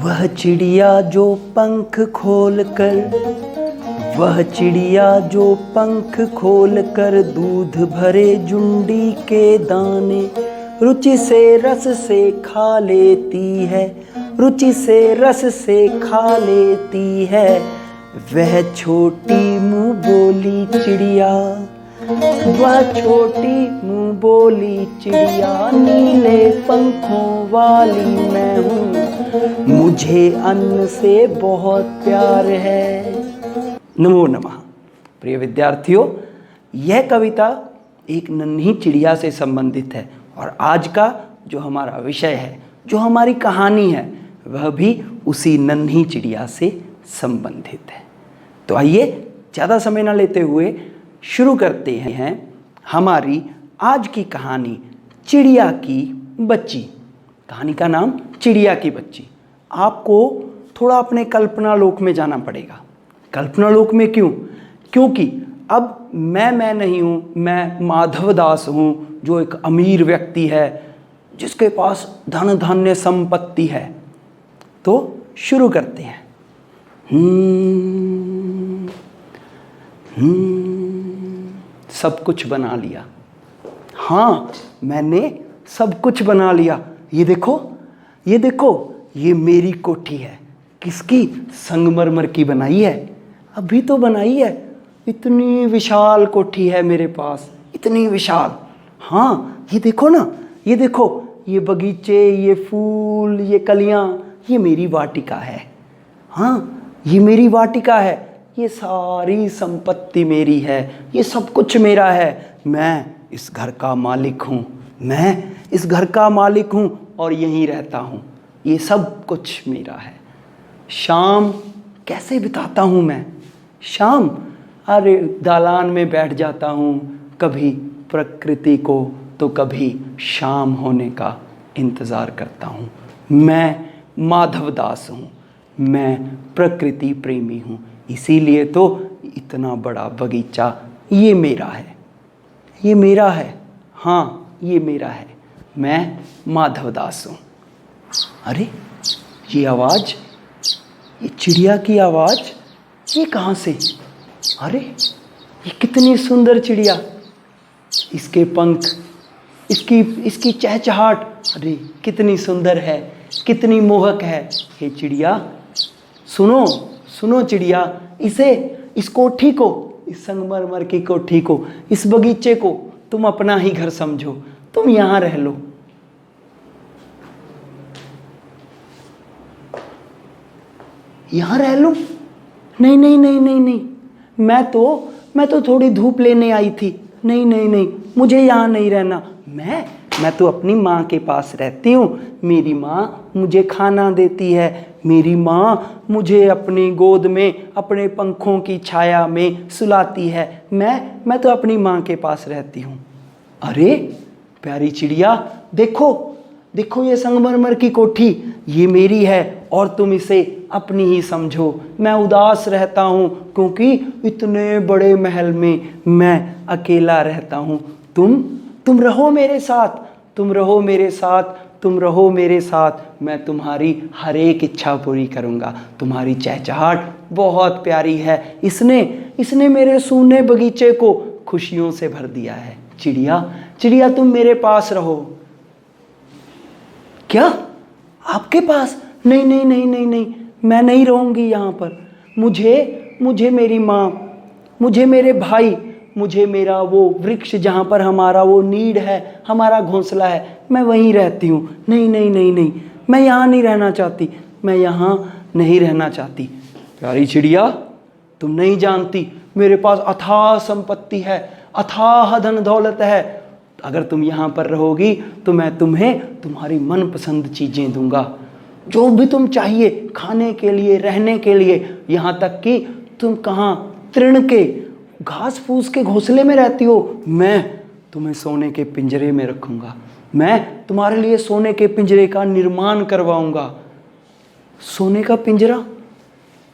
वह चिड़िया जो पंख खोल कर, वह चिड़िया जो पंख खोल कर दूध भरे जुंडी के दाने रुचि से रस से खा लेती है, रुचि से रस से खा लेती है। वह छोटी मुँह बोली चिड़िया, वह छोटी मुँह बोली चिड़िया, नीले पंखों वाली मैं हूँ, मुझे अन्न से बहुत प्यार है। नमो नमः। प्रिय विद्यार्थियों, यह कविता एक नन्ही चिड़िया से संबंधित है और आज का जो हमारा विषय है, जो हमारी कहानी है, वह भी उसी नन्ही चिड़िया से संबंधित है। तो आइए ज़्यादा समय न लेते हुए शुरू करते हैं हमारी आज की कहानी, चिड़िया की बच्ची। कहानी का नाम चिड़िया की बच्ची। आपको थोड़ा अपने कल्पना लोक में जाना पड़ेगा। कल्पना लोक में क्यों? क्योंकि अब मैं नहीं हूँ, मैं माधव दास हूँ, जो एक अमीर व्यक्ति है, जिसके पास धन धान्य संपत्ति है। तो शुरू करते हैं। सब कुछ बना लिया। हाँ, मैंने सब कुछ बना लिया। ये देखो, ये देखो, ये मेरी कोठी है। किसकी? संगमरमर की बनाई है। अभी तो बनाई है। इतनी विशाल कोठी है मेरे पास, इतनी विशाल। हाँ, ये देखो ना, ये देखो, ये बगीचे, ये फूल, ये कलियां, ये मेरी वाटिका है। हाँ, ये मेरी वाटिका है। ये सारी संपत्ति मेरी है, ये सब कुछ मेरा है। मैं इस घर का मालिक हूँ, मैं इस घर का मालिक हूँ और यहीं रहता हूँ। ये सब कुछ मेरा है। शाम कैसे बिताता हूँ मैं? शाम, अरे दालान में बैठ जाता हूँ, कभी प्रकृति को तो कभी शाम होने का इंतज़ार करता हूँ। मैं माधव दास हूँ, मैं प्रकृति प्रेमी हूँ, इसीलिए तो इतना बड़ा बगीचा ये मेरा है, ये मेरा है। हाँ, ये मेरा है। मैं माधव दास हूँ। अरे ये आवाज़, ये चिड़िया की आवाज़, ये कहाँ से? अरे ये कितनी सुंदर चिड़िया, इसके पंख, इसकी चहचहाट, अरे कितनी सुंदर है, कितनी मोहक है। ये चिड़िया, सुनो सुनो चिड़िया, इस कोठी को, इस संगमरमर की कोठी को, इस बगीचे को तुम अपना ही घर समझो। तुम यहां रह लो। यहां रह लो? नहीं नहीं नहीं नहीं नहीं, मैं तो थोड़ी धूप लेने आई थी। नहीं नहीं नहीं, मुझे यहाँ नहीं रहना। मैं तो अपनी माँ के पास रहती हूँ। मेरी माँ मुझे खाना देती है, मेरी माँ मुझे अपनी गोद में अपने पंखों की छाया में सुलाती है। मैं तो अपनी माँ के पास रहती हूँ। अरे प्यारी चिड़िया, देखो देखो, ये संगमरमर की कोठी ये मेरी है और तुम इसे अपनी ही समझो। मैं उदास रहता हूँ क्योंकि इतने बड़े महल में मैं अकेला रहता हूँ। तुम रहो मेरे साथ, तुम रहो मेरे साथ, तुम रहो मेरे साथ। मैं तुम्हारी हर एक इच्छा पूरी करूँगा। तुम्हारी चहचहाट बहुत प्यारी है, इसने मेरे सूने बगीचे को खुशियों से भर दिया है। चिड़िया चिड़िया, तुम मेरे पास रहो। क्या? आपके पास? नहीं नहीं नहीं नहीं नहीं, मैं नहीं रहूँगी यहाँ पर। मुझे मेरी माँ, मुझे मेरे भाई, मुझे मेरा वो वृक्ष जहाँ पर हमारा वो नीड है, हमारा घोंसला है, मैं वहीं रहती हूँ। नहीं नहीं नहीं नहीं, मैं यहाँ नहीं रहना चाहती, मैं यहाँ नहीं रहना चाहती। प्यारी चिड़िया, तुम नहीं जानती, मेरे पास अथाह संपत्ति है, अथाह धन दौलत है। अगर तुम यहाँ पर रहोगी तो मैं तुम्हें तुम्हारी मनपसंद चीज़ें दूंगा, जो भी तुम चाहिए, खाने के लिए, रहने के लिए। यहाँ तक कि तुम कहाँ तृण के, घास फूस के घोंसले में रहती हो, मैं तुम्हें सोने के पिंजरे में रखूँगा। मैं तुम्हारे लिए सोने के पिंजरे का निर्माण करवाऊँगा। सोने का पिंजरा?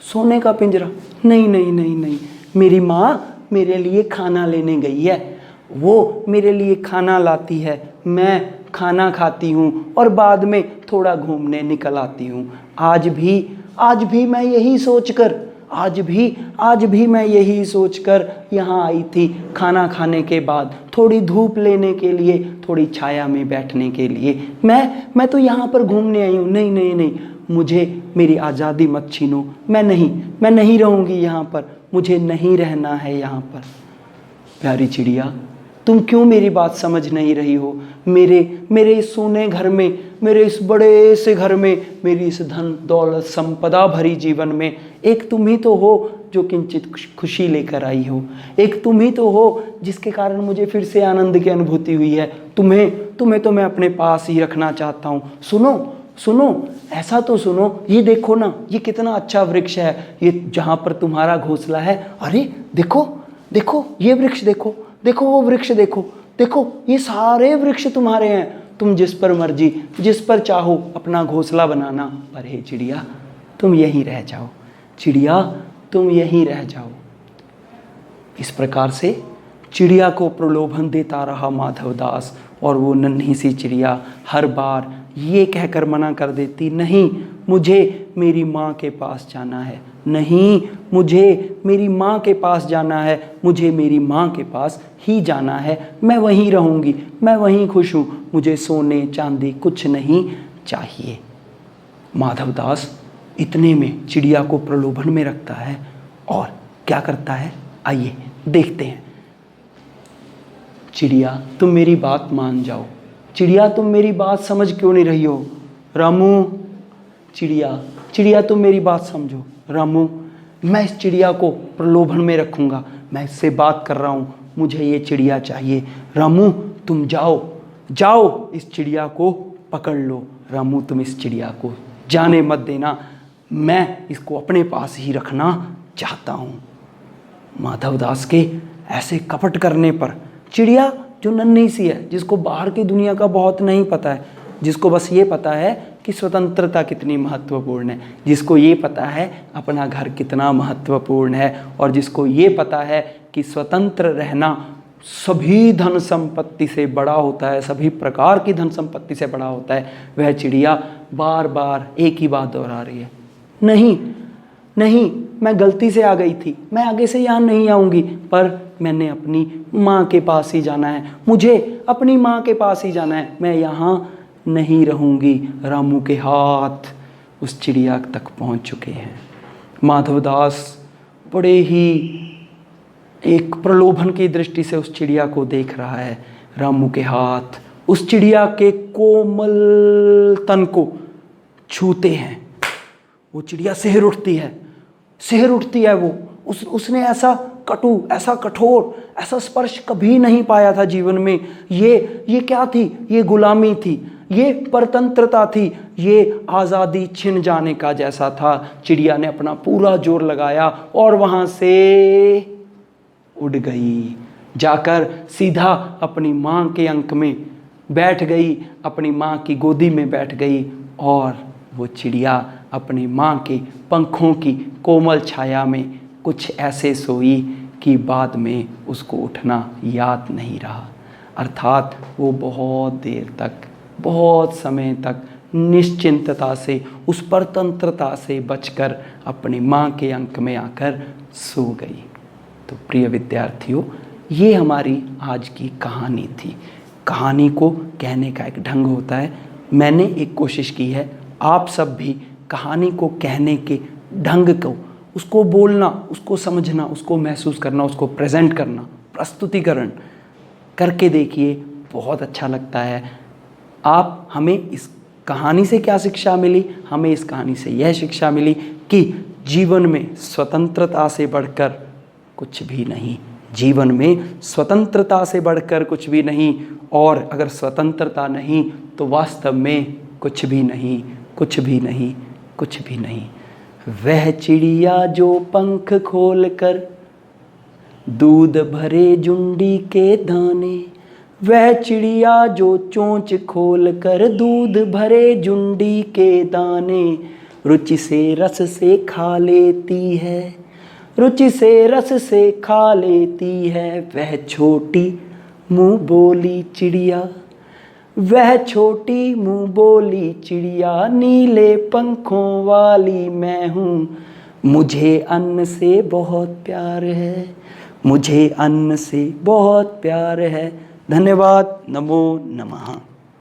सोने का पिंजरा? नहीं नहीं नहीं नहीं, मेरी माँ मेरे लिए खाना लेने गई है, वो मेरे लिए खाना लाती है, मैं खाना खाती हूँ और बाद में थोड़ा घूमने निकल आती हूँ। आज भी मैं यही सोचकर आज भी मैं यही सोचकर यहाँ आई थी, खाना खाने के बाद थोड़ी धूप लेने के लिए, थोड़ी छाया में बैठने के लिए। मैं तो यहाँ पर घूमने आई हूँ। नहीं नहीं नहीं, मुझे मेरी आज़ादी मत छीनो। मैं नहीं रहूँगी यहाँ पर, मुझे नहीं रहना है यहाँ पर। प्यारी चिड़िया, तुम क्यों मेरी बात समझ नहीं रही हो? मेरे इस सोने घर में, मेरे इस बड़े से घर में, मेरी इस धन दौलत संपदा भरी जीवन में एक तुम ही तो हो जो किंचित खुशी लेकर आई हो। एक तुम ही तो हो जिसके कारण मुझे फिर से आनंद की अनुभूति हुई है। तुम्हें तो मैं अपने पास ही रखना चाहता हूँ। सुनो, ऐसा तो सुनो, ये देखो ना, ये कितना अच्छा वृक्ष है, ये जहाँ पर तुम्हारा घोंसला है। अरे देखो ये वृक्ष देखो वो वृक्ष देखो ये सारे वृक्ष तुम्हारे हैं। तुम जिस पर मर्जी, जिस पर चाहो अपना घोंसला बनाना। पर हे चिड़िया, तुम यहीं रह जाओ। चिड़िया, तुम यहीं रह जाओ। इस प्रकार से चिड़िया को प्रलोभन देता रहा माधवदास, और वो नन्ही सी चिड़िया हर बार ये कहकर मना कर देती, नहीं, मुझे मेरी माँ के पास जाना है, नहीं, मुझे मेरी माँ के पास जाना है, मुझे मेरी माँ के पास ही जाना है। मैं वहीं रहूँगी, मैं वहीं खुश हूँ, मुझे सोने चांदी कुछ नहीं चाहिए। माधवदास इतने में चिड़िया को प्रलोभन में रखता है और क्या करता है, आइए देखते हैं। चिड़िया, तुम मेरी बात मान जाओ। चिड़िया, तुम मेरी बात समझ क्यों नहीं रही हो? रामू, चिड़िया तुम मेरी बात समझो। रामू, मैं इस चिड़िया को प्रलोभन में रखूँगा, मैं इससे बात कर रहा हूँ, मुझे ये चिड़िया चाहिए। रामू, तुम जाओ इस चिड़िया को पकड़ लो। रामू, तुम इस चिड़िया को जाने मत देना, मैं इसको अपने पास ही रखना चाहता हूँ। माधवदास के ऐसे कपट करने पर चिड़िया, जो नन्ही सी है, जिसको बाहर की दुनिया का बहुत नहीं पता है, जिसको बस ये पता है कि स्वतंत्रता कितनी महत्वपूर्ण है, जिसको ये पता है अपना घर कितना महत्वपूर्ण है, और जिसको ये पता है कि स्वतंत्र रहना सभी धन संपत्ति से बड़ा होता है, सभी प्रकार की धन संपत्ति से बड़ा होता है, वह चिड़िया बार बार एक ही बात दोहरा रही है, नहीं, मैं गलती से आ गई थी, मैं आगे से यहाँ नहीं आऊँगी, पर मैंने अपनी माँ के पास ही जाना है, मुझे अपनी माँ के पास ही जाना है, मैं यहाँ नहीं रहूँगी। रामू के हाथ उस चिड़िया तक पहुँच चुके हैं। माधवदास बड़े ही एक प्रलोभन की दृष्टि से उस चिड़िया को देख रहा है। रामू के हाथ उस चिड़िया के कोमल तन को छूते हैं। वो चिड़िया सिहर उठती है वो। उसने ऐसा कटु, ऐसा कठोर, ऐसा स्पर्श कभी नहीं पाया था जीवन में। ये क्या थी? ये गुलामी थी, ये परतंत्रता थी, ये आज़ादी छिन जाने का जैसा था। चिड़िया ने अपना पूरा जोर लगाया और वहाँ से उड़ गई, जाकर सीधा अपनी माँ के अंक में बैठ गई, अपनी माँ की गोदी में बैठ गई, और वो चिड़िया अपनी माँ के पंखों की कोमल छाया में कुछ ऐसे सोई कि बाद में उसको उठना याद नहीं रहा। अर्थात वो बहुत देर तक, बहुत समय तक निश्चिंतता से, उस परतंत्रता से बचकर अपनी माँ के अंक में आकर सो गई। तो प्रिय विद्यार्थियों, ये हमारी आज की कहानी थी। कहानी को कहने का एक ढंग होता है। मैंने एक कोशिश की है, आप सब भी कहानी को कहने के ढंग को, उसको बोलना, उसको समझना, उसको महसूस करना, उसको प्रेजेंट करना, प्रस्तुतिकरण करके देखिए, बहुत अच्छा लगता है। आप हमें इस कहानी से क्या शिक्षा मिली? हमें इस कहानी से यह शिक्षा मिली कि जीवन में स्वतंत्रता से बढ़कर कुछ भी नहीं, जीवन में स्वतंत्रता से बढ़कर कुछ भी नहीं, और अगर स्वतंत्रता नहीं तो वास्तव में कुछ भी नहीं, कुछ भी नहीं, कुछ भी नहीं। वह चिड़िया जो पंख खोल कर दूध भरे जुंडी के दाने, वह चिड़िया जो चोंच खोल कर दूध भरे जुंडी के दाने, रुचि से रस से खा लेती है, रुचि से रस से खा लेती है। वह छोटी मुँह बोली चिड़िया, वह छोटी मुँह बोली चिड़िया, नीले पंखों वाली मैं हूँ। मुझे अन्न से बहुत प्यार है, मुझे अन्न से बहुत प्यार है। धन्यवाद। नमो नमः।